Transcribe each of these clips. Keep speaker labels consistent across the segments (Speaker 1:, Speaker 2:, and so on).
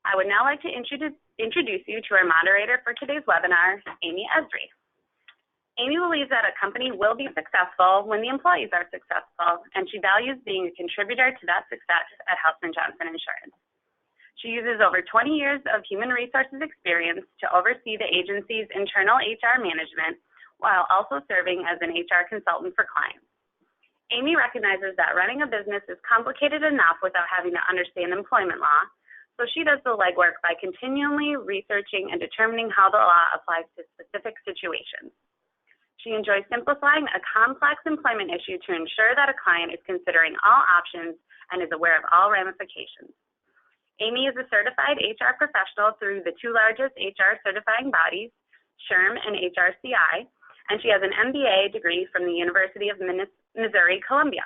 Speaker 1: I would now like to introduce you to our moderator for today's webinar, Amy ESRI. Amy believes that a company will be successful when the employees are successful, and she values being a contributor to that success at Houseman Johnson Insurance. She uses over 20 years of human resources experience to oversee the agency's internal HR management while also serving as an HR consultant for clients. Amy recognizes that running a business is complicated enough without having to understand employment law, so she does the legwork by continually researching and determining how the law applies to specific situations. She enjoys simplifying a complex employment issue to ensure that a client is considering all options and is aware of all ramifications. Amy is a certified HR professional through the two largest HR certifying bodies, SHRM and HRCI, and she has an MBA degree from the University of Missouri-Columbia.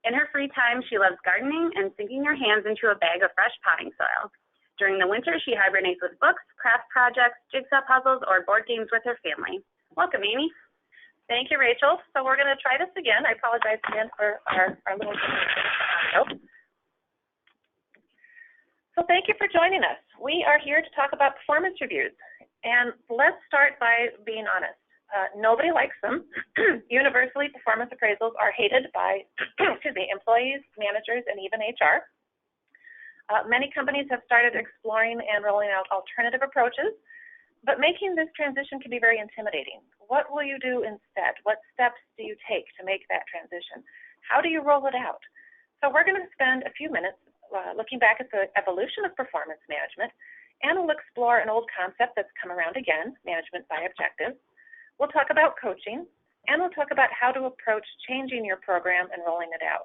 Speaker 1: In her free time, she loves gardening and sinking her hands into a bag of fresh potting soil. During the winter, she hibernates with books, craft projects, jigsaw puzzles, or board games with her family. Welcome, Amy.
Speaker 2: Thank you, Rachel. So we're going to try this again. I apologize again for our little audio. So thank you for joining us. We are here to talk about performance reviews. And let's start by being honest. Nobody likes them. Universally, performance appraisals are hated by employees, managers, and even HR. Many companies have started exploring and rolling out alternative approaches, but making this transition can be very intimidating. What will you do instead? What steps do you take to make that transition? How do you roll it out? So we're going to spend a few minutes looking back at the evolution of performance management, and we'll explore an old concept that's come around again, management by objectives. We'll talk about coaching, and we'll talk about how to approach changing your program and rolling it out.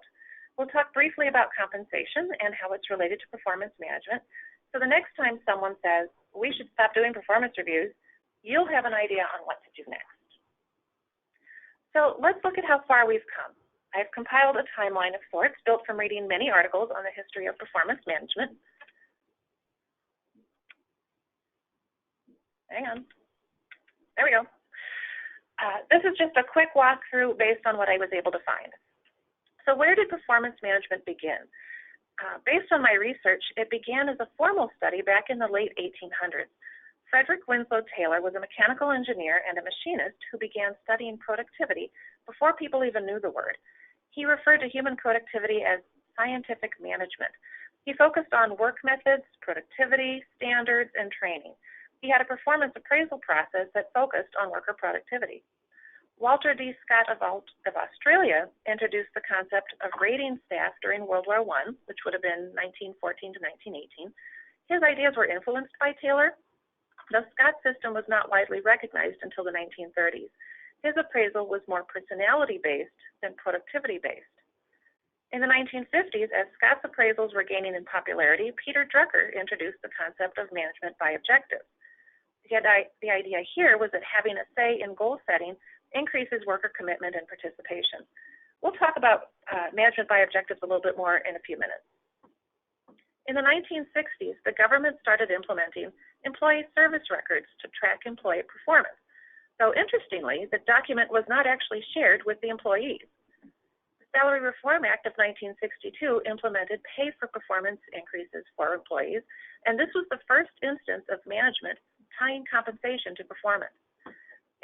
Speaker 2: We'll talk briefly about compensation and how it's related to performance management. So the next time someone says, we should stop doing performance reviews, you'll have an idea on what to do next. So let's look at how far we've come. I've compiled a timeline of sorts built from reading many articles on the history of performance management. Hang on. There we go. This is just a quick walkthrough based on what I was able to find. So where did performance management begin? Based on my research, it began as a formal study back in the late 1800s. Frederick Winslow Taylor was a mechanical engineer and a machinist who began studying productivity before people even knew the word. He referred to human productivity as scientific management. He focused on work methods, productivity, standards, and training. He had a performance appraisal process that focused on worker productivity. Walter D. Scott of Australia introduced the concept of rating staff during World War I, which would have been 1914 to 1918. His ideas were influenced by Taylor. The Scott system was not widely recognized until the 1930s. His appraisal was more personality-based than productivity-based. In the 1950s, as Scott's appraisals were gaining in popularity, Peter Drucker introduced the concept of management by objectives. The idea here was that having a say in goal setting increases worker commitment and participation. We'll talk about management by objectives a little bit more in a few minutes. In the 1960s, the government started implementing employee service records to track employee performance. So interestingly, the document was not actually shared with the employees. The Salary Reform Act of 1962 implemented pay for performance increases for employees, and this was the first instance of management tying compensation to performance.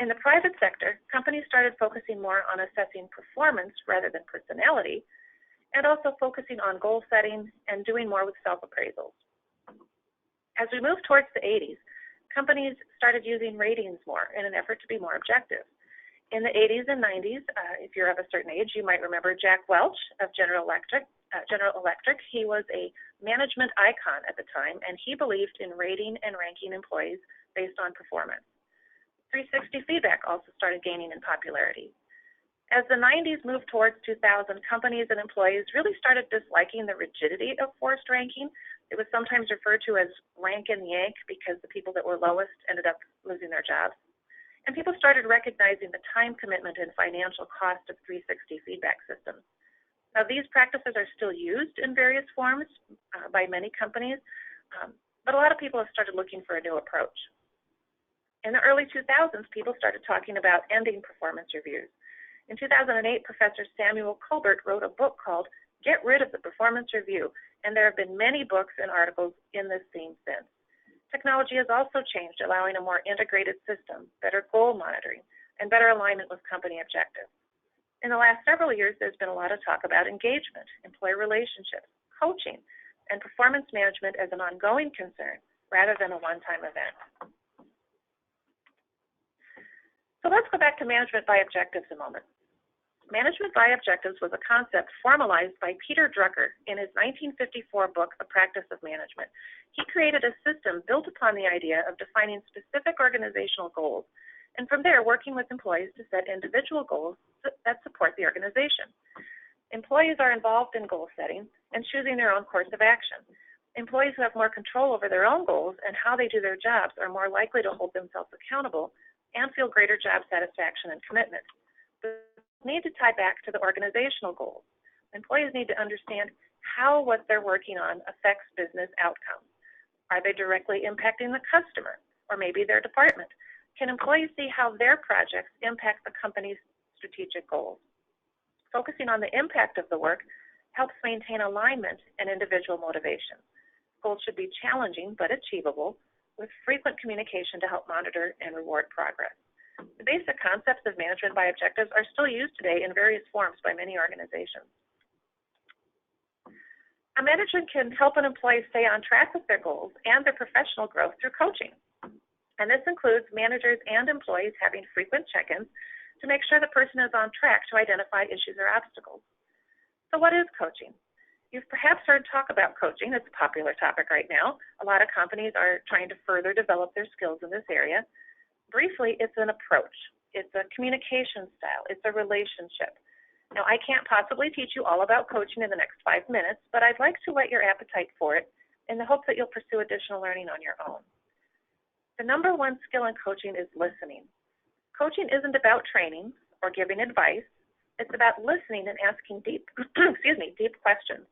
Speaker 2: In the private sector, companies started focusing more on assessing performance rather than personality, and also focusing on goal setting and doing more with self-appraisals. As we moved towards the 80s, companies started using ratings more in an effort to be more objective. In the 80s and 90s, if you're of a certain age, you might remember Jack Welch of General Electric. He was a management icon at the time, and he believed in rating and ranking employees based on performance. 360 feedback also started gaining in popularity. As the 90s moved towards 2000, companies and employees really started disliking the rigidity of forced ranking. It was sometimes referred to as rank and yank because the people that were lowest ended up losing their jobs. And people started recognizing the time commitment and financial cost of 360 feedback systems. Now, these practices are still used in various forms by many companies, but a lot of people have started looking for a new approach. In the early 2000s, people started talking about ending performance reviews. In 2008, Professor Samuel Colbert wrote a book called Get Rid of the Performance Review, and there have been many books and articles in this theme since. Technology has also changed, allowing a more integrated system, better goal monitoring, and better alignment with company objectives. In the last several years, there's been a lot of talk about engagement, employee relationships, coaching, and performance management as an ongoing concern rather than a one-time event. So let's go back to management by objectives a moment. Management by objectives was a concept formalized by Peter Drucker in his 1954 book, A Practice of Management. He created a system built upon the idea of defining specific organizational goals, and from there working with employees to set individual goals that support the organization. Employees are involved in goal setting and choosing their own course of action. Employees who have more control over their own goals and how they do their jobs are more likely to hold themselves accountable and feel greater job satisfaction and commitment. Need to tie back to the organizational goals. Employees need to understand how what they're working on affects business outcomes. Are they directly impacting the customer or maybe their department? Can employees see how their projects impact the company's strategic goals? Focusing on the impact of the work helps maintain alignment and individual motivation. Goals should be challenging but achievable, with frequent communication to help monitor and reward progress. The basic concepts of management by objectives are still used today in various forms by many organizations. A manager can help an employee stay on track with their goals and their professional growth through coaching. And this includes managers and employees having frequent check-ins to make sure the person is on track to identify issues or obstacles. So what is coaching? You've perhaps heard talk about coaching. It's a popular topic right now. A lot of companies are trying to further develop their skills in this area. Briefly, it's an approach. It's a communication style. It's a relationship. Now, I can't possibly teach you all about coaching in the next 5 minutes, but I'd like to whet your appetite for it in the hope that you'll pursue additional learning on your own. The number one skill in coaching is listening. Coaching isn't about training or giving advice. It's about listening and asking deep questions.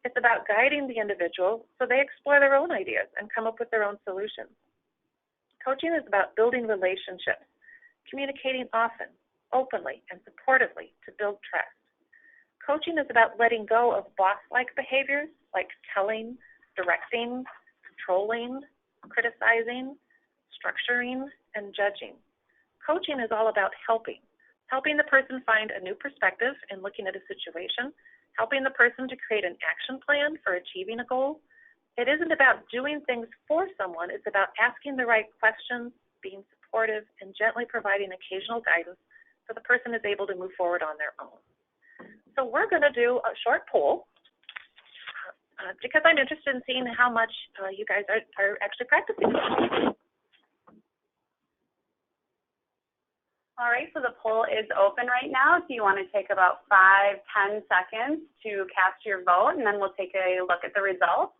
Speaker 2: It's about guiding the individual so they explore their own ideas and come up with their own solutions. Coaching is about building relationships, communicating often, openly, and supportively to build trust. Coaching is about letting go of boss-like behaviors like telling, directing, controlling, criticizing, structuring, and judging. Coaching is all about helping the person find a new perspective in looking at a situation, helping the person to create an action plan for achieving a goal. It isn't about doing things for someone. It's about asking the right questions, being supportive, and gently providing occasional guidance so the person is able to move forward on their own. So we're going to do a short poll because I'm interested in seeing how much you guys are actually practicing.
Speaker 1: All right, so the poll is open right now. So you want to take about 5-10 seconds to cast your vote, and then we'll take a look at the results.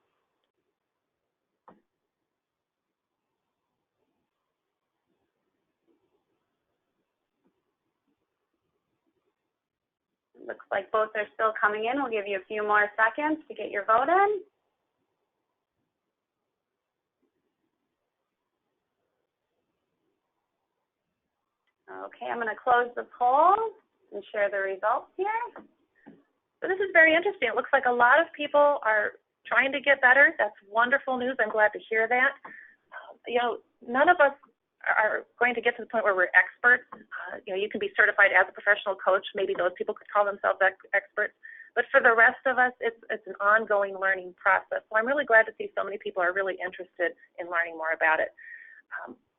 Speaker 1: Looks like both are still coming in. We'll give you a few more seconds to get your vote in. Okay, I'm going to close the poll and share the results here.
Speaker 2: So this is very interesting. It looks like a lot of people are trying to get better. That's wonderful news. I'm glad to hear that. None of us are going to get to the point where we're experts. You can be certified as a professional coach. Maybe those people could call themselves experts. But for the rest of us, it's an ongoing learning process. So I'm really glad to see so many people are really interested in learning more about it.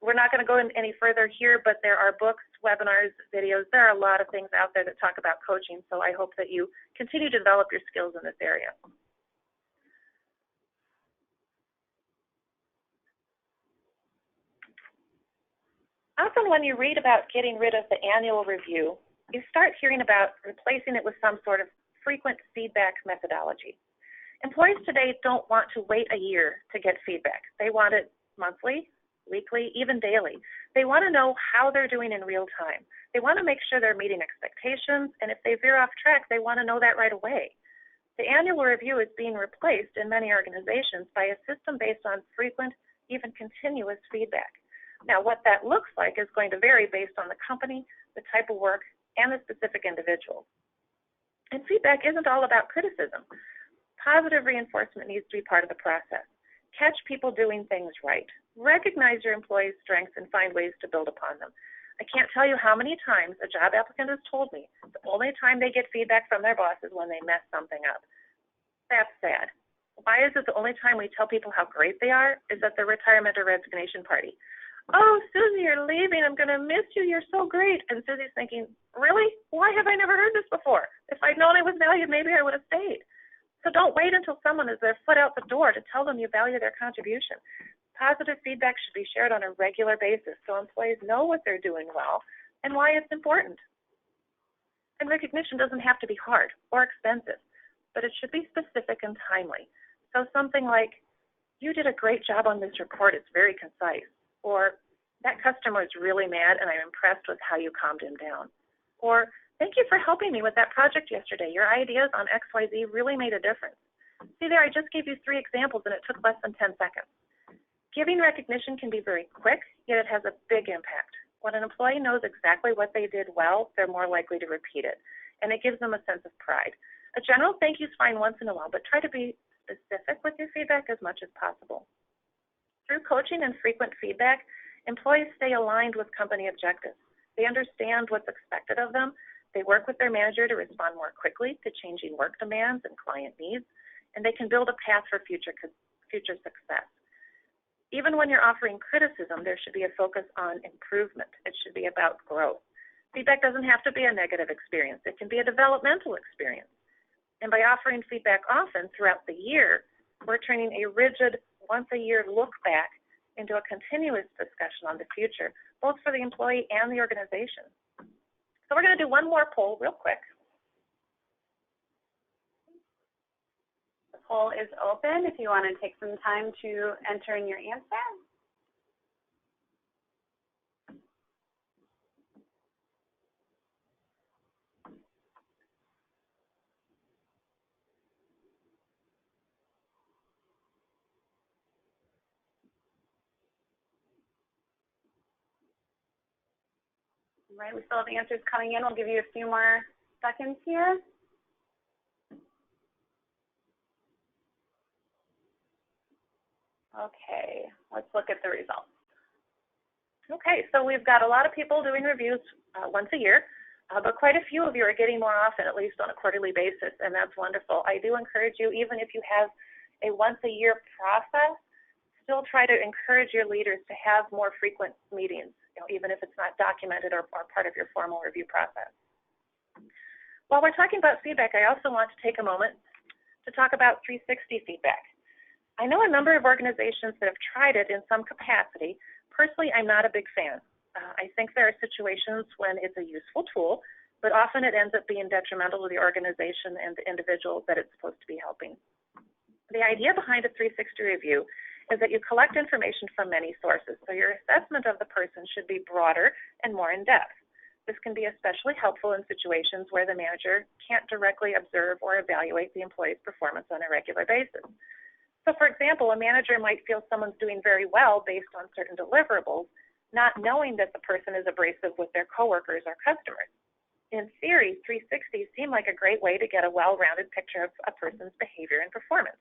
Speaker 2: We're not going to go any further here, but there are books, webinars, videos. There are a lot of things out there that talk about coaching. So I hope that you continue to develop your skills in this area. Often when you read about getting rid of the annual review, you start hearing about replacing it with some sort of frequent feedback methodology. Employees today don't want to wait a year to get feedback. They want it monthly, weekly, even daily. They want to know how they're doing in real time. They want to make sure they're meeting expectations, and if they veer off track, they want to know that right away. The annual review is being replaced in many organizations by a system based on frequent, even continuous feedback. Now, what that looks like is going to vary based on the company, the type of work, and the specific individual. And feedback isn't all about criticism. Positive reinforcement needs to be part of the process. Catch people doing things right. Recognize your employees' strengths and find ways to build upon them. I can't tell you how many times a job applicant has told me the only time they get feedback from their boss is when they mess something up. That's sad. Why is it the only time we tell people how great they are is at their retirement or resignation party? Oh, Susie, you're leaving. I'm going to miss you. You're so great. And Susie's thinking, really? Why have I never heard this before? If I'd known I was valued, maybe I would have stayed. So don't wait until someone is their foot out the door to tell them you value their contribution. Positive feedback should be shared on a regular basis so employees know what they're doing well and why it's important. And recognition doesn't have to be hard or expensive, but it should be specific and timely. So something like, you did a great job on this report, it's very concise. Or, that customer is really mad and I'm impressed with how you calmed him down. Or, thank you for helping me with that project yesterday. Your ideas on XYZ really made a difference. See there, I just gave you 3 examples and it took less than 10 seconds. Giving recognition can be very quick, yet it has a big impact. When an employee knows exactly what they did well, they're more likely to repeat it, and it gives them a sense of pride. A general thank you is fine once in a while, but try to be specific with your feedback as much as possible. Through coaching and frequent feedback, employees stay aligned with company objectives. They understand what's expected of them. They work with their manager to respond more quickly to changing work demands and client needs, and they can build a path for future success. Even when you're offering criticism, there should be a focus on improvement. It should be about growth. Feedback doesn't have to be a negative experience. It can be a developmental experience. And by offering feedback often throughout the year, we're turning a rigid once-a-year look back into a continuous discussion on the future, both for the employee and the organization. So we're going to do one more poll real quick.
Speaker 1: The poll is open if you want to take some time to enter in your answer. All right, we still have answers coming in. We'll give you a few more seconds here. Okay, let's look at the results. Okay, so we've got a lot of people doing reviews once a year, but quite a few of you are getting more often, at least on a quarterly basis, and that's wonderful. I do encourage you, even if you have a once-a-year process, still try to encourage your leaders to have more frequent meetings, even if it's not documented or part of your formal review process. While we're talking about feedback, I also want to take a moment to talk about 360 feedback. I know a number of organizations that have tried it in some capacity. Personally, I'm not a big fan. I think there are situations when it's a useful tool, but often it ends up being detrimental to the organization and the individual that it's supposed to be helping. The idea behind a 360 review is that you collect information from many sources, so your assessment of the person should be broader and more in-depth. This can be especially helpful in situations where the manager can't directly observe or evaluate the employee's performance on a regular basis. So, for example, a manager might feel someone's doing very well based on certain deliverables, not knowing that the person is abrasive with their coworkers or customers. In theory, 360s seem like a great way to get a well-rounded picture of a person's behavior and performance.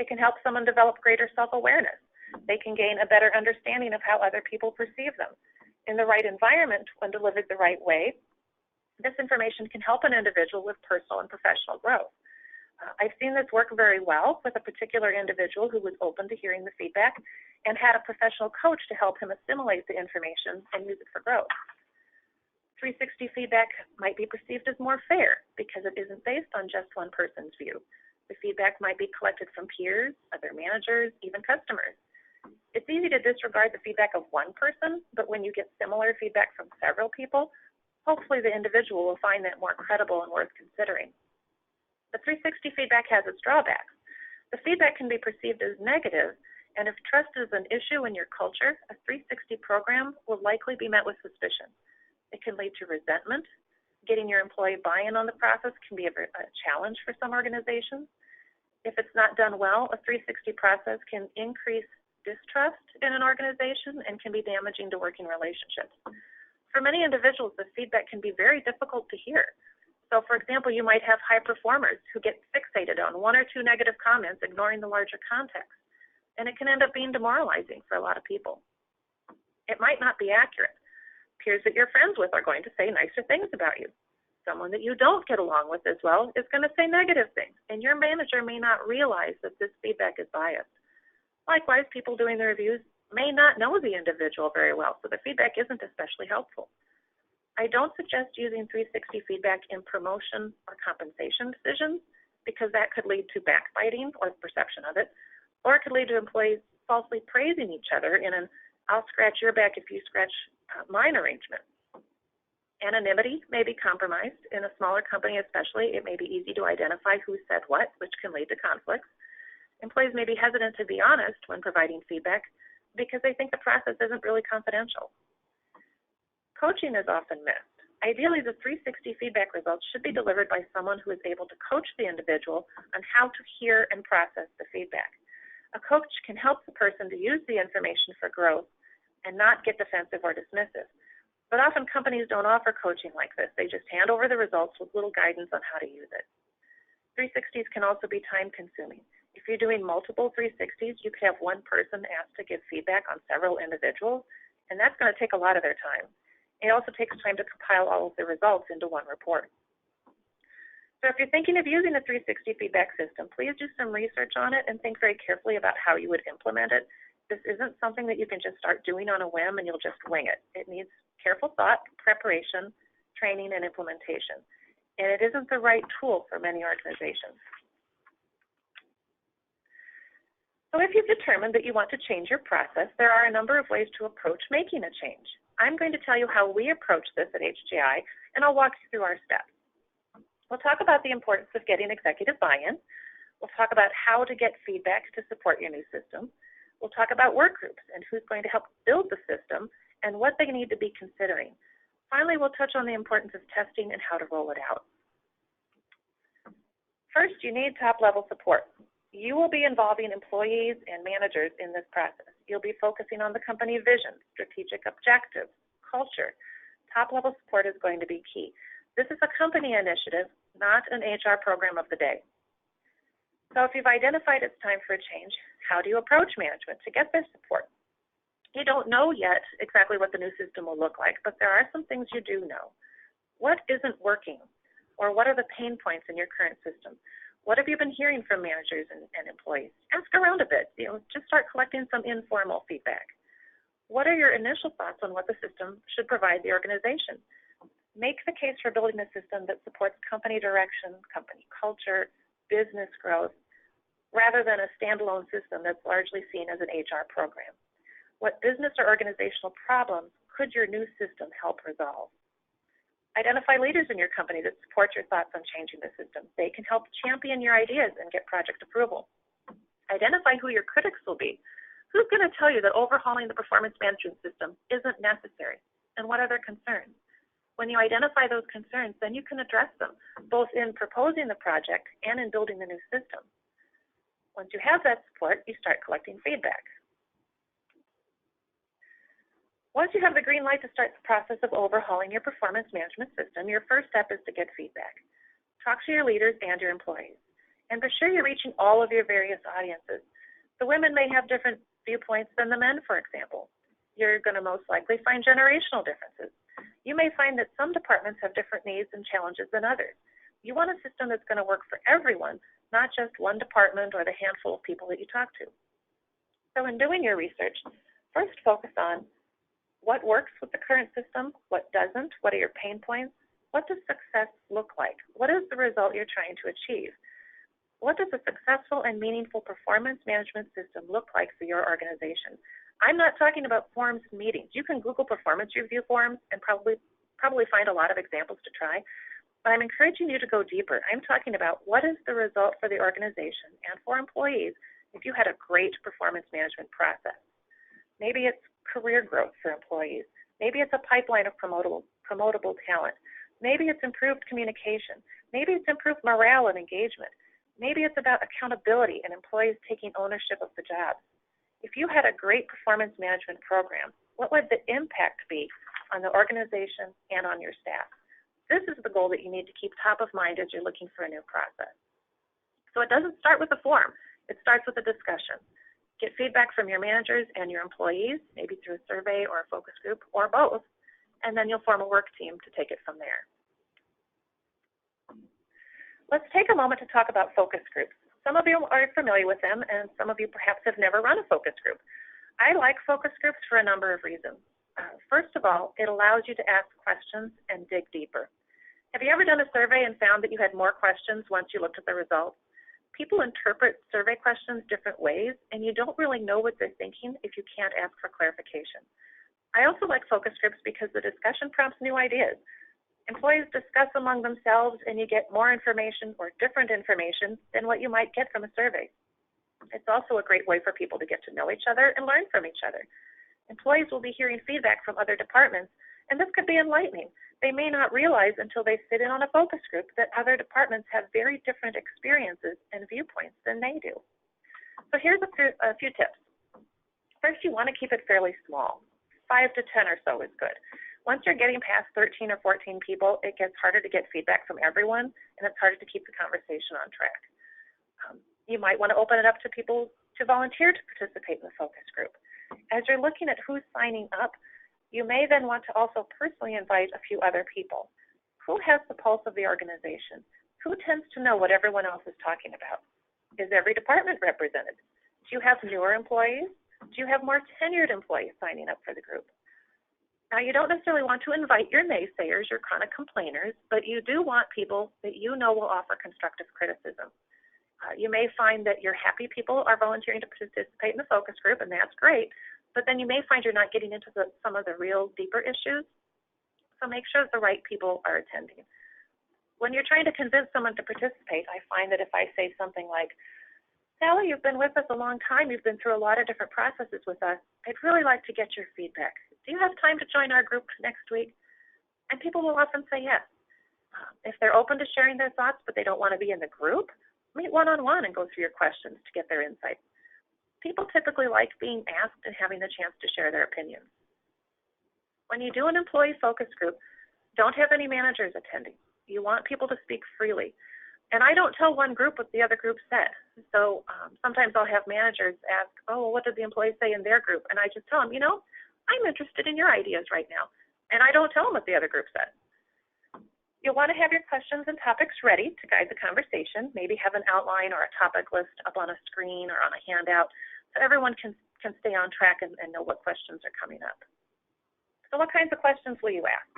Speaker 1: It can help someone develop greater self-awareness. They can gain a better understanding of how other people perceive them. In the right environment, when delivered the right way, this information can help an individual with personal and professional growth. I've seen this work very well with a particular individual who was open to hearing the feedback and had a professional coach to help him assimilate the information and use it for growth. 360 feedback might be perceived as more fair because it isn't based on just one person's view. The feedback might be collected from peers, other managers, even customers. It's easy to disregard the feedback of one person, but when you get similar feedback from several people, hopefully the individual will find that more credible and worth considering. The 360 feedback has its drawbacks. The feedback can be perceived as negative, and if trust is an issue in your culture, a 360 program will likely be met with suspicion. It can lead to resentment. Getting your employee buy-in on the process can be a challenge for some organizations. If it's not done well, a 360 process can increase distrust in an organization and can be damaging to working relationships. For many individuals, the feedback can be very difficult to hear.
Speaker 2: So for example, you might have high performers who get fixated on one or two negative comments, ignoring the larger context, and it can end up being demoralizing for a lot of people. It might not be accurate. Peers that you're friends with are going to say nicer things about you. Someone that you don't get along with as well is going to say negative things, and your manager may not realize that this feedback is biased. Likewise, people doing the reviews may not know the individual very well, so the feedback isn't especially helpful. I don't suggest using 360 feedback in promotion or compensation decisions because that could lead to backbiting or the perception of it, or it could lead to employees falsely praising each other in an I'll scratch your back if you scratch mine arrangement. Anonymity may be compromised. In a smaller company especially, it may be easy to identify who said what, which can lead to conflicts. Employees may be hesitant to be honest when providing feedback because they think the process isn't really confidential. Coaching is often missed. Ideally, the 360 feedback results should be delivered by someone who is able to coach the individual on how to hear and process the feedback. A coach can help the person to use the information for growth and not get defensive or dismissive. But often companies don't offer coaching like this. They just hand over the results with little guidance on how to use it. 360s can also be time-consuming. If you're doing multiple 360s, you could have one person asked to give feedback on several individuals, and that's going to take a lot of their time. It also takes time to compile all of the results into one report. So if you're thinking of using a 360 feedback system, please do some research on it and think very carefully about how you would implement it. This isn't something that you can just start doing on a whim and you'll just wing it. It needs careful thought, preparation, training, and implementation. And it isn't the right tool for many organizations. So if you've determined that you want to change your process, there are a number of ways to approach making a change. I'm going to tell you how we approach this at HGI, and I'll walk you through our steps. We'll talk about the importance of getting executive buy-in. We'll talk about how to get feedback to support your new system. We'll talk about work groups and who's going to help build the system and what they need to be considering. Finally, we'll touch on the importance of testing and how to roll it out. First, you need top-level support. You will be involving employees and managers in this process. You'll be focusing on the company vision, strategic objectives, culture. Top-level support is going to be key. This is a company initiative, not an HR program of the day. So if you've identified it's time for a change, how do you approach management to get this support? You don't know yet exactly what the new system will look like, but there are some things you do know. What isn't working? Or what are the pain points in your current system? What have you been hearing from managers and employees? Ask around a bit. Just start collecting some informal feedback. What are your initial thoughts on what the system should provide the organization? Make the case for building a system that supports company direction, company culture, business growth, rather than a standalone system that's largely seen as an HR program. What business or organizational problems could your new system help resolve? Identify leaders in your company that support your thoughts on changing the system. They can help champion your ideas and get project approval. Identify who your critics will be. Who's going to tell you that overhauling the performance management system isn't necessary? And what are their concerns? When you identify those concerns, then you can address them, both in proposing the project and in building the new system. Once you have that support, you start collecting feedback. Once you have the green light to start the process of overhauling your performance management system, your first step is to get feedback. Talk to your leaders and your employees. And be sure you're reaching all of your various audiences. The women may have different viewpoints than the men, for example. You're going to most likely find generational differences. You may find that some departments have different needs and challenges than others. You want a system that's going to work for everyone, not just one department or the handful of people that you talk to. So in doing your research, first focus on what works with the current system, what doesn't, what are your pain points, what does success look like, what is the result you're trying to achieve, what does a successful and meaningful performance management system look like for your organization. I'm not talking about forms and meetings. You can Google performance review forms and probably find a lot of examples to try, but I'm encouraging you to go deeper. I'm talking about what is the result for the organization and for employees if you had a great performance management process. Maybe it's career growth for employees. Maybe it's a pipeline of promotable talent. Maybe it's improved communication. Maybe it's improved morale and engagement. Maybe it's about accountability and employees taking ownership of the job. If you had a great performance management program, what would the impact be on the organization and on your staff? This is the goal that you need to keep top of mind as you're looking for a new process. So it doesn't start with a form. It starts with a discussion. Get feedback from your managers and your employees, maybe through a survey or a focus group or both, and then you'll form a work team to take it from there. Let's take a moment to talk about focus groups. Some of you are familiar with them, and some of you perhaps have never run a focus group. I like focus groups for a number of reasons. First of all, it allows you to ask questions and dig deeper. Have you ever done a survey and found that you had more questions once you looked at the results? People interpret survey questions different ways, and you don't really know what they're thinking if you can't ask for clarification. I also like focus groups because the discussion prompts new ideas. Employees discuss among themselves, and you get more information or different information than what you might get from a survey. It's also a great way for people to get to know each other and learn from each other. Employees will be hearing feedback from other departments, and this could be enlightening. They may not realize until they sit in on a focus group that other departments have very different experiences and viewpoints than they do. So here's a few tips. First, you want to keep it fairly small. 5 to 10 or so is good. Once you're getting past 13 or 14 people, it gets harder to get feedback from everyone, and it's harder to keep the conversation on track. You might want to open it up to people to volunteer to participate in the focus group. As you're looking at who's signing up, you may then want to also personally invite a few other people. Who has the pulse of the organization? Who tends to know what everyone else is talking about? Is every department represented? Do you have newer employees? Do you have more tenured employees signing up for the group? Now, you don't necessarily want to invite your naysayers, your chronic complainers, but you do want people that you know will offer constructive criticism. You may find that your happy people are volunteering to participate in the focus group, and that's great, but then you may find you're not getting into some of the real deeper issues, so make sure that the right people are attending. When you're trying to convince someone to participate, I find that if I say something like, Sally, you've been with us a long time, you've been through a lot of different processes with us, I'd really like to get your feedback. Do you have time to join our group next week? And people will often say yes. If they're open to sharing their thoughts, but they don't want to be in the group, meet one-on-one and go through your questions to get their insights. People typically like being asked and having the chance to share their opinions. When you do an employee focus group, don't have any managers attending. You want people to speak freely. And I don't tell one group what the other group said. So sometimes I'll have managers ask, oh, what did the employees say in their group? And I just tell them, I'm interested in your ideas right now. And I don't tell them what the other group said. You'll want to have your questions and topics ready to guide the conversation. Maybe have an outline or a topic list up on a screen or on a handout so everyone can stay on track and know what questions are coming up. So what kinds of questions will you ask?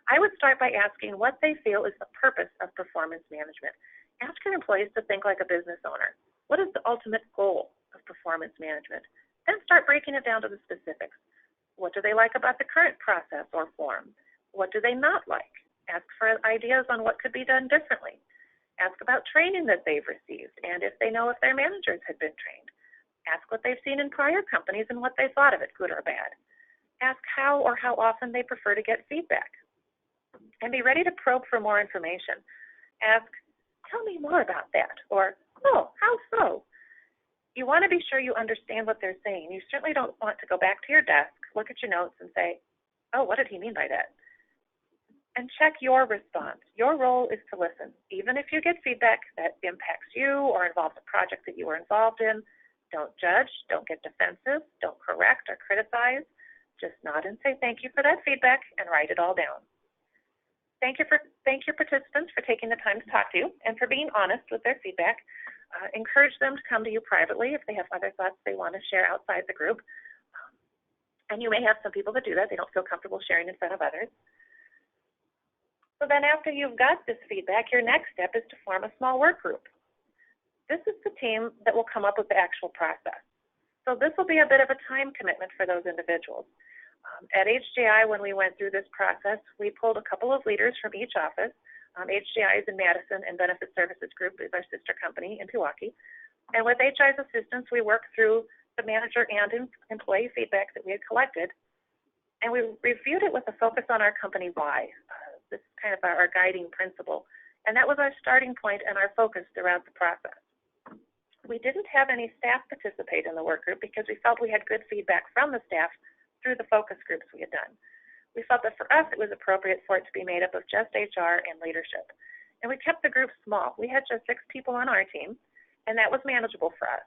Speaker 2: I would start by asking what they feel is the purpose of performance management. Ask your employees to think like a business owner. What is the ultimate goal of performance management? Then start breaking it down to the specifics. What do they like about the current process or form? What do they not like? Ask for ideas on what could be done differently. Ask about training that they've received and if they know if their managers had been trained. Ask what they've seen in prior companies and what they thought of it, good or bad. Ask how or how often they prefer to get feedback. And be ready to probe for more information. Ask, tell me more about that, or, oh, how so? You want to be sure you understand what they're saying. You certainly don't want to go back to your desk, look at your notes, and say, oh, what did he mean by that? And check your response. Your role is to listen. Even if you get feedback that impacts you or involves a project that you were involved in, don't judge, don't get defensive, don't correct or criticize. Just nod and say thank you for that feedback and write it all down. Thank your participants for taking the time to talk to you and for being honest with their feedback. Encourage them to come to you privately if they have other thoughts they want to share outside the group. And you may have some people that do that. They don't feel comfortable sharing in front of others. So then after you've got this feedback, your next step is to form a small work group. This is the team that will come up with the actual process. So this will be a bit of a time commitment for those individuals. At HJI, when we went through this process, we pulled a couple of leaders from each office. HJI is in Madison, and Benefit Services Group is our sister company in Pewaukee. And with HI's assistance, we worked through the manager and employee feedback that we had collected, and we reviewed it with a focus on our company why. This is kind of our guiding principle. And that was our starting point and our focus throughout the process. We didn't have any staff participate in the work group because we felt we had good feedback from the staff through the focus groups we had done. We felt that for us it was appropriate for it to be made up of just HR and leadership. And we kept the group small. We had just 6 people on our team, and that was manageable for us.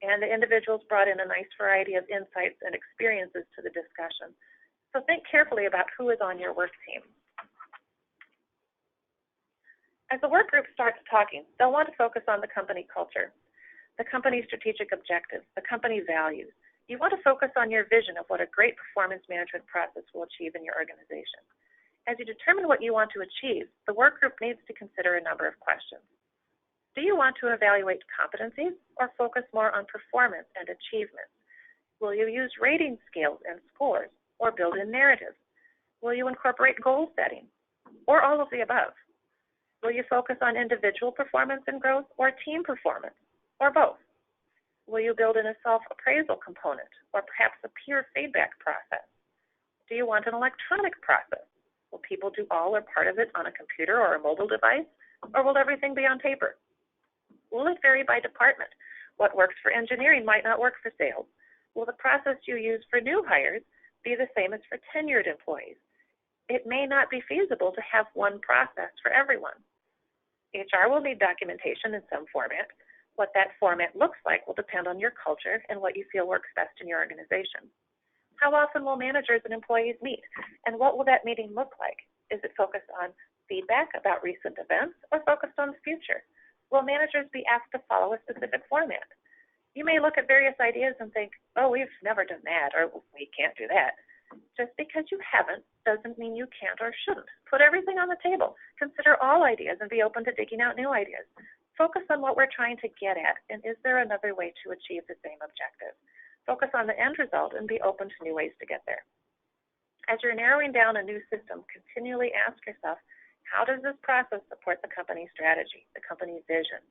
Speaker 2: And the individuals brought in a nice variety of insights and experiences to the discussion. So think carefully about who is on your work team. As the work group starts talking, they'll want to focus on the company culture, the company's strategic objectives, the company values. You want to focus on your vision of what a great performance management process will achieve in your organization. As you determine what you want to achieve, the work group needs to consider a number of questions. Do you want to evaluate competencies or focus more on performance and achievements? Will you use rating scales and scores or build in narratives? Will you incorporate goal setting or all of the above? Will you focus on individual performance and growth or team performance or both? Will you build in a self-appraisal component or perhaps a peer feedback process? Do you want an electronic process? Will people do all or part of it on a computer or a mobile device, or will everything be on paper? Will it vary by department? What works for engineering might not work for sales. Will the process you use for new hires be the same as for tenured employees? It may not be feasible to have one process for everyone. HR will need documentation in some format. What that format looks like will depend on your culture and what you feel works best in your organization. How often will managers and employees meet, and what will that meeting look like? Is it focused on feedback about recent events or focused on the future? Will managers be asked to follow a specific format? You may look at various ideas and think, oh, we've never done that, or we can't do that. Just because you haven't doesn't mean you can't or shouldn't. Put everything on the table. Consider all ideas and be open to digging out new ideas. Focus on what we're trying to get at, and is there another way to achieve the same objective? Focus on the end result and be open to new ways to get there. As you're narrowing down a new system, continually ask yourself, how does this process support the company's strategy, the company's vision?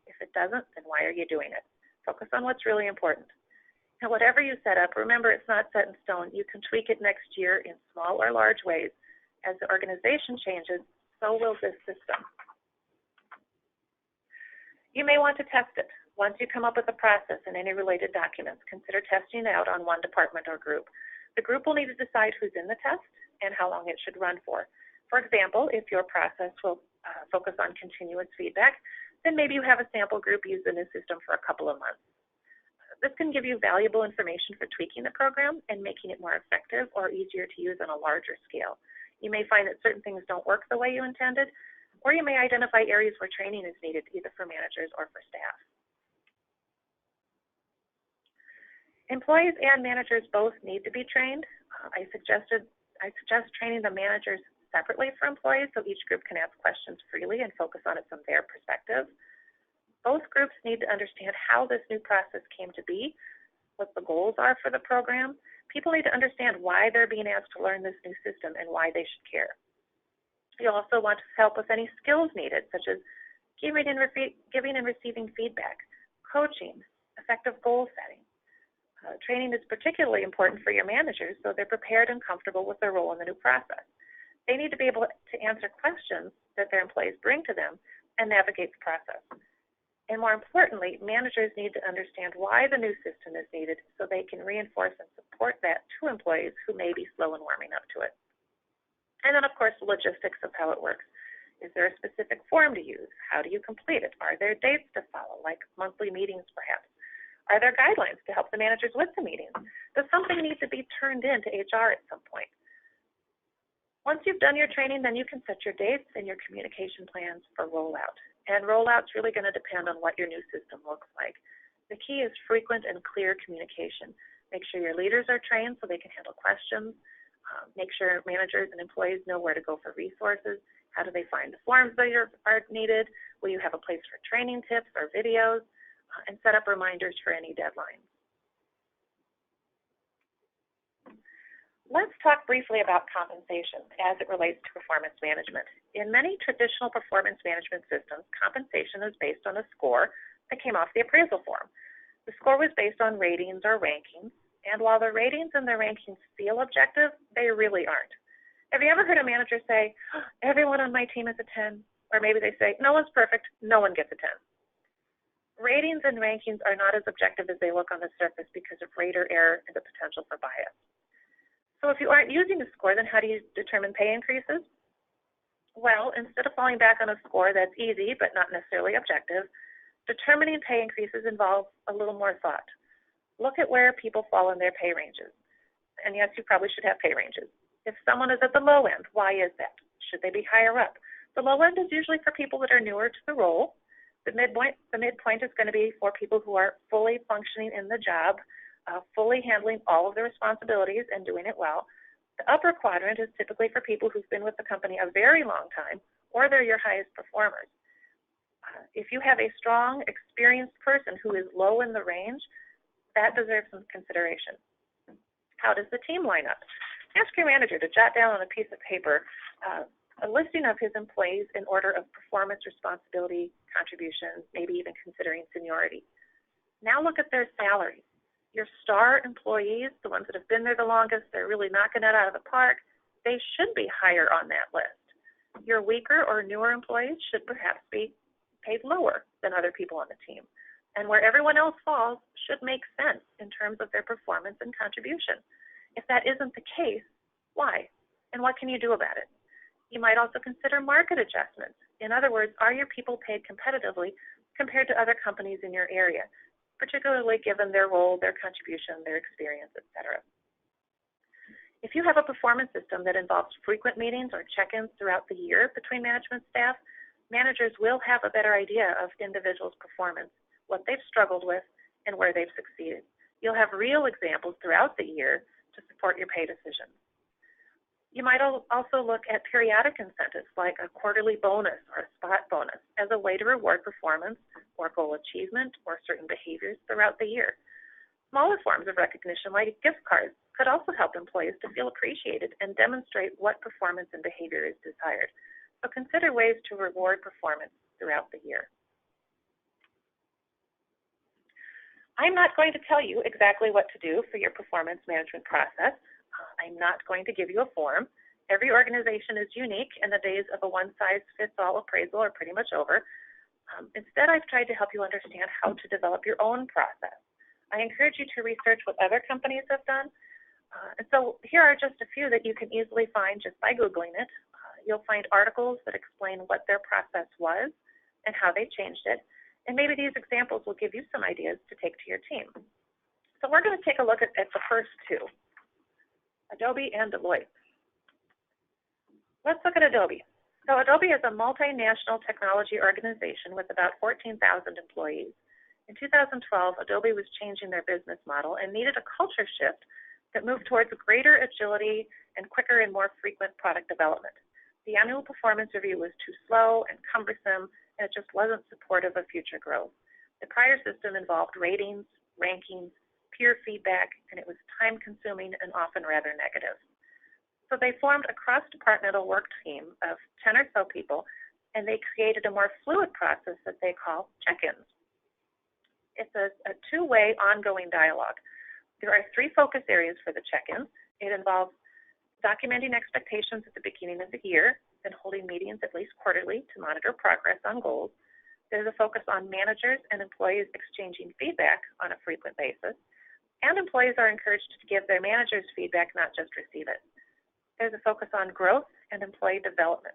Speaker 2: If it doesn't, then why are you doing it? Focus on what's really important. And whatever you set up, remember it's not set in stone. You can tweak it next year in small or large ways. As the organization changes, so will this system. You may want to test it. Once you come up with a process and any related documents, consider testing it out on one department or group. The group will need to decide who's in the test and how long it should run for. For example, if your process will focus on continuous feedback, then maybe you have a sample group use the new system for a couple of months. This can give you valuable information for tweaking the program and making it more effective or easier to use on a larger scale. You may find that certain things don't work the way you intended, or you may identify areas where training is needed either for managers or for staff. Employees and managers both need to be trained. I suggest training the managers separately for employees so each group can ask questions freely and focus on it from their perspective. Both groups need to understand how this new process came to be, what the goals are for the program. People need to understand why they're being asked to learn this new system and why they should care. You also want to help with any skills needed, such as giving and receiving feedback, coaching, effective goal setting. Training is particularly important for your managers so they're prepared and comfortable with their role in the new process. They need to be able to answer questions that their employees bring to them and navigate the process. And more importantly, managers need to understand why the new system is needed so they can reinforce and support that to employees who may be slow in warming up to it. And then, of course, the logistics of how it works. Is there a specific form to use? How do you complete it? Are there dates to follow, like monthly meetings perhaps? Are there guidelines to help the managers with the meetings? Does something need to be turned in to HR at some point? Once you've done your training, then you can set your dates and your communication plans for rollout. And rollout's really going to depend on what your new system looks like. The key is frequent and clear communication. Make sure your leaders are trained so they can handle questions. Make sure managers and employees know where to go for resources. How do they find the forms that are needed? Will you have a place for training tips or videos? And set up reminders for any deadlines. Let's talk briefly about compensation as it relates to performance management. In many traditional performance management systems, compensation is based on a score that came off the appraisal form. The score was based on ratings or rankings, and while the ratings and the rankings feel objective, they really aren't. Have you ever heard a manager say, everyone on my team is a 10? Or maybe they say, no one's perfect, no one gets a 10. Ratings and rankings are not as objective as they look on the surface because of rater error and the potential for bias. So if you aren't using a score, then how do you determine pay increases? Well, instead of falling back on a score that's easy but not necessarily objective, determining pay increases involves a little more thought. Look at where people fall in their pay ranges. And yes, you probably should have pay ranges. If someone is at the low end, why is that? Should they be higher up? The low end is usually for people that are newer to the role. The midpoint is going to be for people who are fully functioning in the job, fully handling all of the responsibilities and doing it well. The upper quadrant is typically for people who've been with the company a very long time, or they're your highest performers. If you have a strong, experienced person who is low in the range, that deserves some consideration. How does the team line up? Ask your manager to jot down on a piece of paper a listing of his employees in order of performance, responsibility, contributions, maybe even considering seniority. Now look at their salaries. Your star employees, the ones that have been there the longest, they're really knocking it out of the park, they should be higher on that list. Your weaker or newer employees should perhaps be paid lower than other people on the team. And where everyone else falls should make sense in terms of their performance and contribution. If that isn't the case, why? And what can you do about it? You might also consider market adjustments. In other words, are your people paid competitively compared to other companies in your area, particularly given their role, their contribution, their experience, etc. If you have a performance system that involves frequent meetings or check-ins throughout the year between management staff, managers will have a better idea of individuals' performance, what they've struggled with, and where they've succeeded. You'll have real examples throughout the year to support your pay decisions. You might also look at periodic incentives like a quarterly bonus or a spot bonus as a way to reward performance or goal achievement or certain behaviors throughout the year. Smaller forms of recognition like gift cards could also help employees to feel appreciated and demonstrate what performance and behavior is desired. So consider ways to reward performance throughout the year. I'm not going to tell you exactly what to do for your performance management process. I'm not going to give you a form. Every organization is unique, and the days of a one-size-fits-all appraisal are pretty much over. Instead, I've tried to help you understand how to develop your own process. I encourage you to research what other companies have done. And so here are just a few that you can easily find just by Googling it. You'll find articles that explain what their process was and how they changed it. And maybe these examples will give you some ideas to take to your team. So we're going to take a look at the first two, Adobe and Deloitte. Let's look at Adobe. So Adobe is a multinational technology organization with about 14,000 employees. In 2012, Adobe was changing their business model and needed a culture shift that moved towards greater agility and quicker and more frequent product development. The annual performance review was too slow and cumbersome, and it just wasn't supportive of future growth. The prior system involved ratings, rankings, peer feedback, and it was time-consuming and often rather negative. So they formed a cross-departmental work team of 10 or so people, and they created a more fluid process that they call check-ins. It's a two-way ongoing dialogue. There are 3 focus areas for the check-ins. It involves documenting expectations at the beginning of the year and holding meetings at least quarterly to monitor progress on goals. There's a focus on managers and employees exchanging feedback on a frequent basis. And employees are encouraged to give their managers feedback, not just receive it. There's a focus on growth and employee development.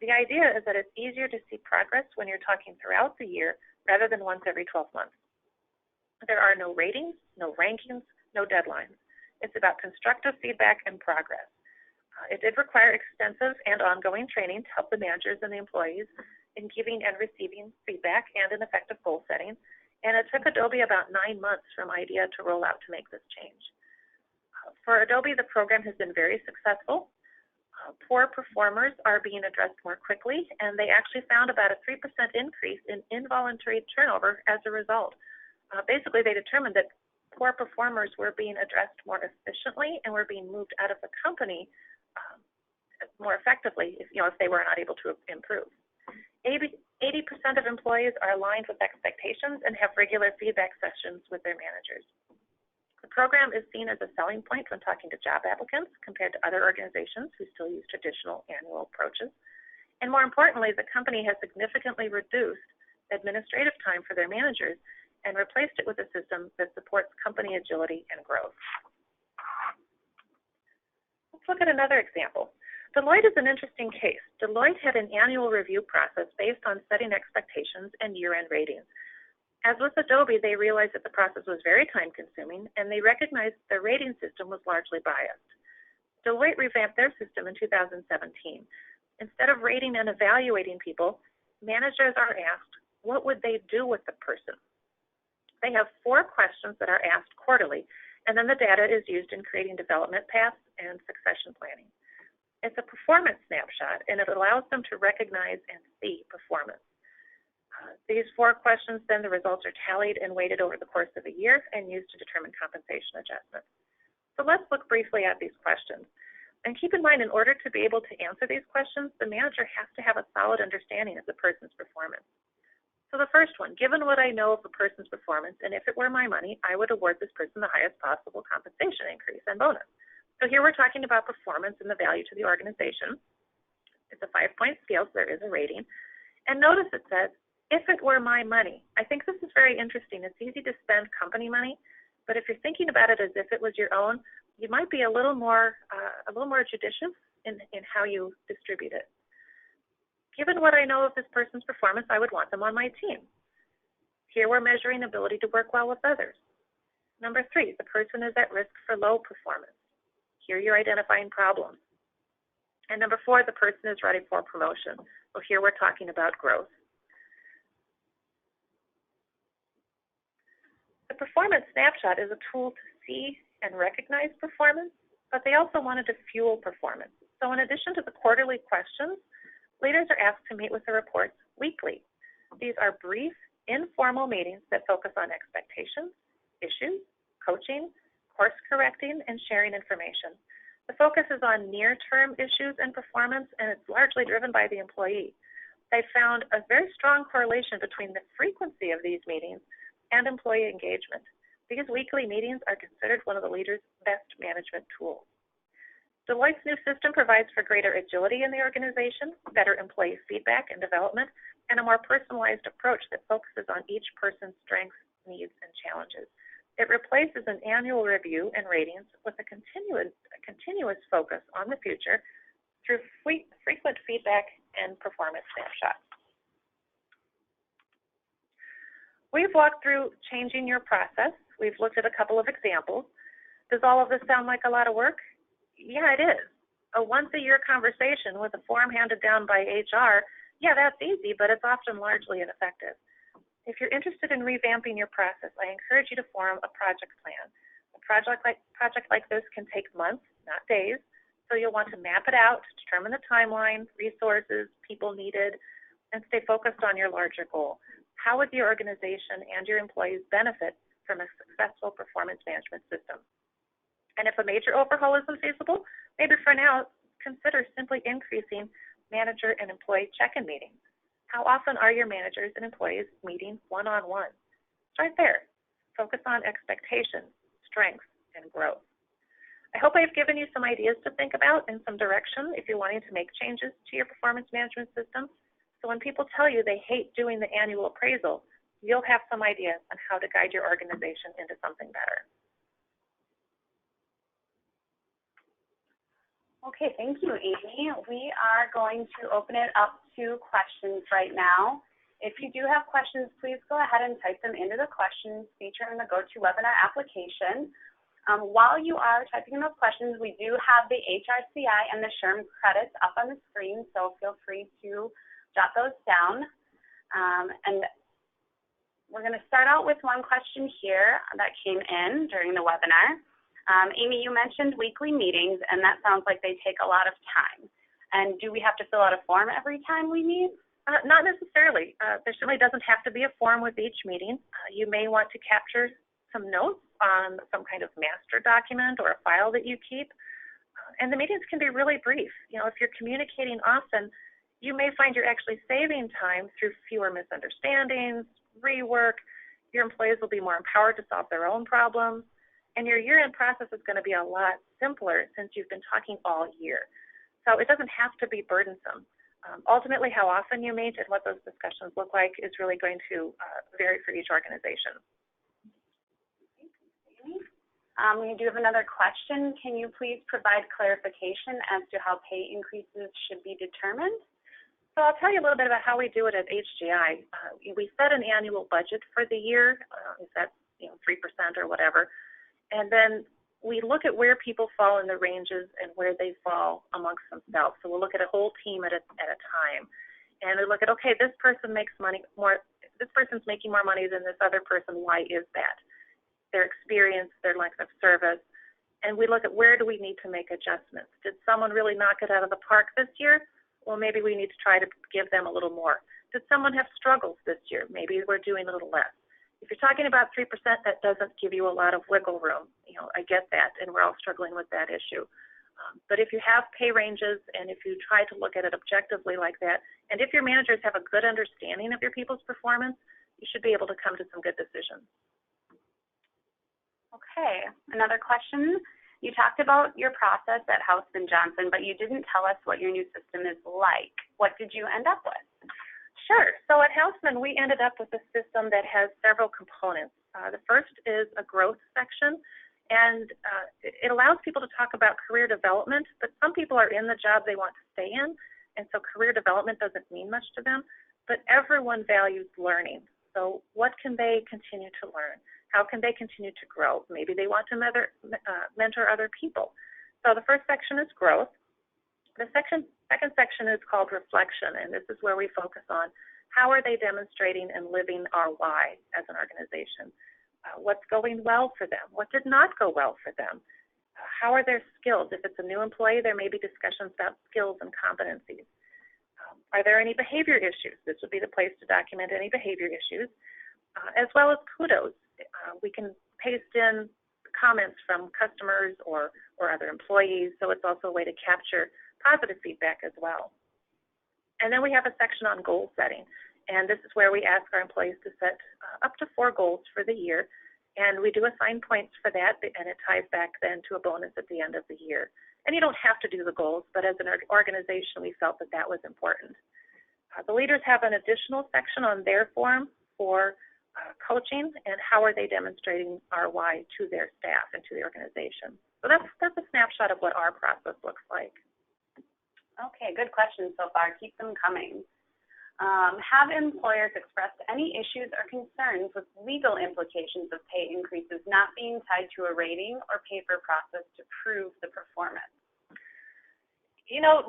Speaker 2: The idea is that it's easier to see progress when you're talking throughout the year rather than once every 12 months. There are no ratings, no rankings, no deadlines. It's about constructive feedback and progress. It did require extensive and ongoing training to help the managers and the employees in giving and receiving feedback and in effective goal setting. And it took Adobe about 9 months from idea to roll out to make this change. For Adobe, the program has been very successful. Poor performers are being addressed more quickly, and they actually found about a 3% increase in involuntary turnover as a result. Basically, they determined that poor performers were being addressed more efficiently and were being moved out of the company more effectively if they were not able to improve. 80% of employees are aligned with expectations and have regular feedback sessions with their managers. The program is seen as a selling point when talking to job applicants compared to other organizations who still use traditional annual approaches. And more importantly, the company has significantly reduced administrative time for their managers and replaced it with a system that supports company agility and growth. look at another example. Deloitte is an interesting case. Deloitte had an annual review process based on setting expectations and year-end ratings. As with Adobe, they realized that the process was very time-consuming, and they recognized their rating system was largely biased. Deloitte revamped their system in 2017. Instead of rating and evaluating people, managers are asked, what would they do with the person? They have 4 questions that are asked quarterly, and then the data is used in creating development paths and succession planning. It's a performance snapshot, and it allows them to recognize and see performance. These 4 questions, then the results are tallied and weighted over the course of a year and used to determine compensation adjustments. So let's look briefly at these questions. And keep in mind, in order to be able to answer these questions, the manager has to have a solid understanding of the person's performance. So the first one, given what I know of a person's performance, and if it were my money, I would award this person the highest possible compensation increase and bonus. So here we're talking about performance and the value to the organization. It's a 5-point scale, so there is a rating. And notice it says, if it were my money. I think this is very interesting. It's easy to spend company money, but if you're thinking about it as if it was your own, you might be a little more judicious in how you distribute it. Given what I know of this person's performance, I would want them on my team. Here we're measuring ability to work well with others. Number 3, the person is at risk for low performance. Here you're identifying problems. And number 4, the person is ready for promotion. So here we're talking about growth. The performance snapshot is a tool to see and recognize performance, but they also wanted to fuel performance. So in addition to the quarterly questions, leaders are asked to meet with the reports weekly. These are brief, informal meetings that focus on expectations, issues, coaching, course correcting, and sharing information. The focus is on near-term issues and performance, and it's largely driven by the employee. They found a very strong correlation between the frequency of these meetings and employee engagement. These weekly meetings are considered one of the leader's best management tools. Deloitte's new system provides for greater agility in the organization, better employee feedback and development, and a more personalized approach that focuses on each person's strengths, needs, and challenges. It replaces an annual review and ratings with a continuous focus on the future through frequent feedback and performance snapshots. We've walked through changing your process. We've looked at a couple of examples. Does all of this sound like a lot of work? Yeah, it is. A once-a-year conversation with a form handed down by HR, yeah, that's easy, but it's often largely ineffective. If you're interested in revamping your process, I encourage you to form a project plan. A project like this can take months, not days, so you'll want to map it out, determine the timeline, resources, people needed, and stay focused on your larger goal. How would your organization and your employees benefit from a successful performance management system? And if a major overhaul isn't feasible, maybe for now, consider simply increasing manager and employee check-in meetings. How often are your managers and employees meeting one-on-one? Start there. Focus on expectations, strengths, and growth. I hope I've given you some ideas to think about and some direction if you're wanting to make changes to your performance management system. So when people tell you they hate doing the annual appraisal, you'll have some ideas on how to guide your organization into something better.
Speaker 1: Okay, thank you, Amy. We are going to open it up to questions right now. If you do have questions, please go ahead and type them into the questions feature in the GoToWebinar application. While you are typing in those questions, we do have the HRCI and the SHRM credits up on the screen, so feel free to jot those down. And we're going to start out with one question here that came in during the webinar. Amy, you mentioned weekly meetings, and that sounds like they take a lot of time. And do we have to fill out a form every time we meet?
Speaker 2: Not necessarily. There certainly doesn't have to be a form with each meeting. You may want to capture some notes on some kind of master document or a file that you keep. And the meetings can be really brief. You know, if you're communicating often, you may find you're actually saving time through fewer misunderstandings, rework. Your employees will be more empowered to solve their own problems. And your year-end process is going to be a lot simpler since you've been talking all year. So it doesn't have to be burdensome. Ultimately, how often you meet and what those discussions look like is really going to vary for each organization.
Speaker 1: We do have another question. Can you please provide clarification as to how pay increases should be determined?
Speaker 2: So I'll tell you a little bit about how we do it at HGI. We set an annual budget for the year, if that's 3% or whatever, and then we look at where people fall in the ranges and where they fall amongst themselves. So we'll look at a whole team at a time, and we look at, okay, this person makes money more. This person's making more money than this other person. Why is that? Their experience, their length of service, and we look at where do we need to make adjustments. Did someone really knock it out of the park this year? Well, maybe we need to try to give them a little more. Did someone have struggles this year? Maybe we're doing a little less. If you're talking about 3%, that doesn't give you a lot of wiggle room. I get that, and we're all struggling with that issue. But if you have pay ranges and if you try to look at it objectively like that, and if your managers have a good understanding of your people's performance, you should be able to come to some good decisions.
Speaker 1: Okay, another question. You talked about your process at Houseman Johnson, but you didn't tell us what your new system is like. What did you end up with?
Speaker 2: Sure. So at Houseman, we ended up with a system that has several components. The first is a growth section, and it allows people to talk about career development, but some people are in the job they want to stay in, and so career development doesn't mean much to them, but everyone values learning. So what can they continue to learn? How can they continue to grow? Maybe they want to mentor other people. So the first section is growth. The second section is called reflection, and this is where we focus on how are they demonstrating and living our why as an organization. What's going well for them? What did not go well for them? How are their skills? If it's a new employee, there may be discussions about skills and competencies. Are there any behavior issues? This would be the place to document any behavior issues, as well as kudos. We can paste in comments from customers or other employees, so it's also a way to capture positive feedback as well. And then we have a section on goal setting, and this is where we ask our employees to set up to 4 goals for the year, and we do assign points for that, and it ties back then to a bonus at the end of the year. And you don't have to do the goals, but as an organization, we felt that that was important. The leaders have an additional section on their form for coaching and how are they demonstrating our why to their staff and to the organization. So that's a snapshot of what our process looks like.
Speaker 1: Okay, good questions so far. Keep them coming. Have employers expressed any issues or concerns with legal implications of pay increases not being tied to a rating or paper process to prove the performance?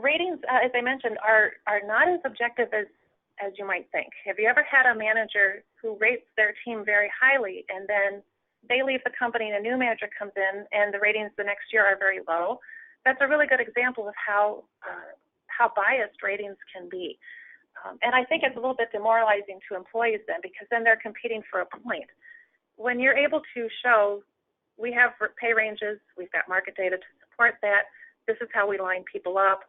Speaker 1: Ratings, as I mentioned, are not as objective as you might think. Have you ever had a manager who rates their team very highly and then they leave the company and a new manager comes in and the ratings the next year are very low? That's a really good example of how biased ratings can be. And I think it's a little bit demoralizing to employees then, because then they're competing for a point. When you're able to show we have pay ranges, we've got market data to support that, this is how we line people up.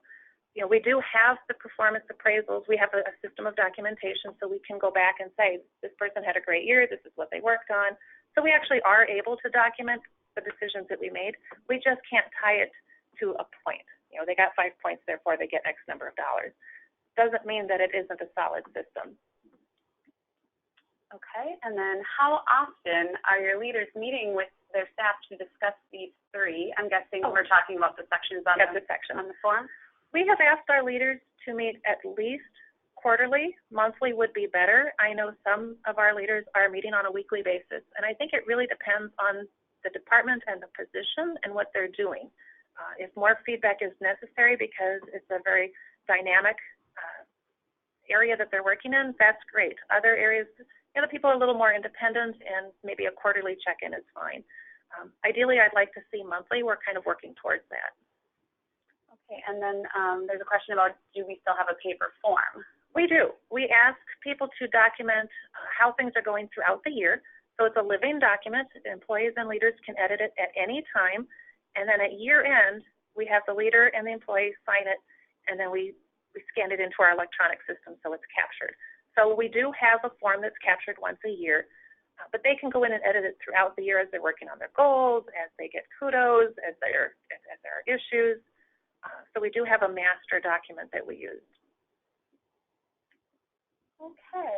Speaker 1: We do have the performance appraisals. We have a system of documentation, so we can go back and say, this person had a great year, this is what they worked on. So we actually are able to document the decisions that we made. We just can't tie it to a point. They got 5 points, therefore they get X number of dollars. Doesn't mean that it isn't a solid system. Okay, and then how often are your leaders meeting with their staff to discuss these 3? I'm guessing we're talking about the sections on the form.
Speaker 2: We have asked our leaders to meet at least quarterly. Monthly would be better. I know some of our leaders are meeting on a weekly basis, and I think it really depends on the department and the position and what they're doing. If more feedback is necessary because it's a very dynamic area that they're working in, that's great. Other areas, the people are a little more independent, and maybe a quarterly check-in is fine. Ideally, I'd like to see monthly. We're kind of working towards that.
Speaker 1: Okay, and then there's a question about, do we still have a paper form?
Speaker 2: We do. We ask people to document how things are going throughout the year. So it's a living document. Employees and leaders can edit it at any time. And then at year end, we have the leader and the employee sign it, and then we scan it into our electronic system so it's captured. So we do have a form that's captured once a year, but they can go in and edit it throughout the year as they're working on their goals, as they get kudos, as there are issues. So we do have a master document that we use.
Speaker 1: Okay,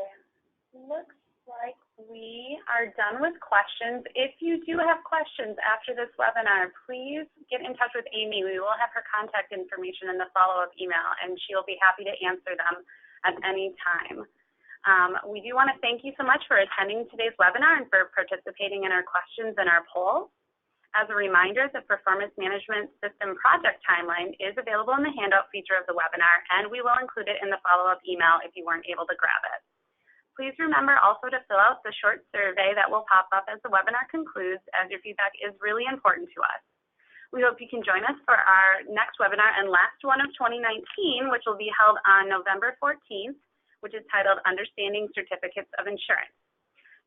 Speaker 1: looks Like we are done with questions. If you do have questions after this webinar, please get in touch with Amy. We will have her contact information in the follow-up email, and she'll be happy to answer them at any time. We do want to thank you so much for attending today's webinar and for participating in our questions and our polls. As a reminder, the Performance Management System project timeline is available in the handout feature of the webinar, and we will include it in the follow-up email if you weren't able to grab it. Please remember also to fill out the short survey that will pop up as the webinar concludes, as your feedback is really important to us. We hope you can join us for our next webinar and last one of 2019, which will be held on November 14th, which is titled Understanding Certificates of Insurance.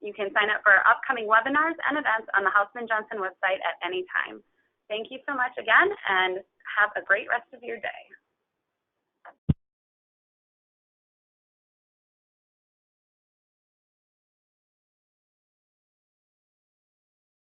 Speaker 1: You can sign up for our upcoming webinars and events on the Hausman Johnson website at any time. Thank you so much again, and have a great rest of your day.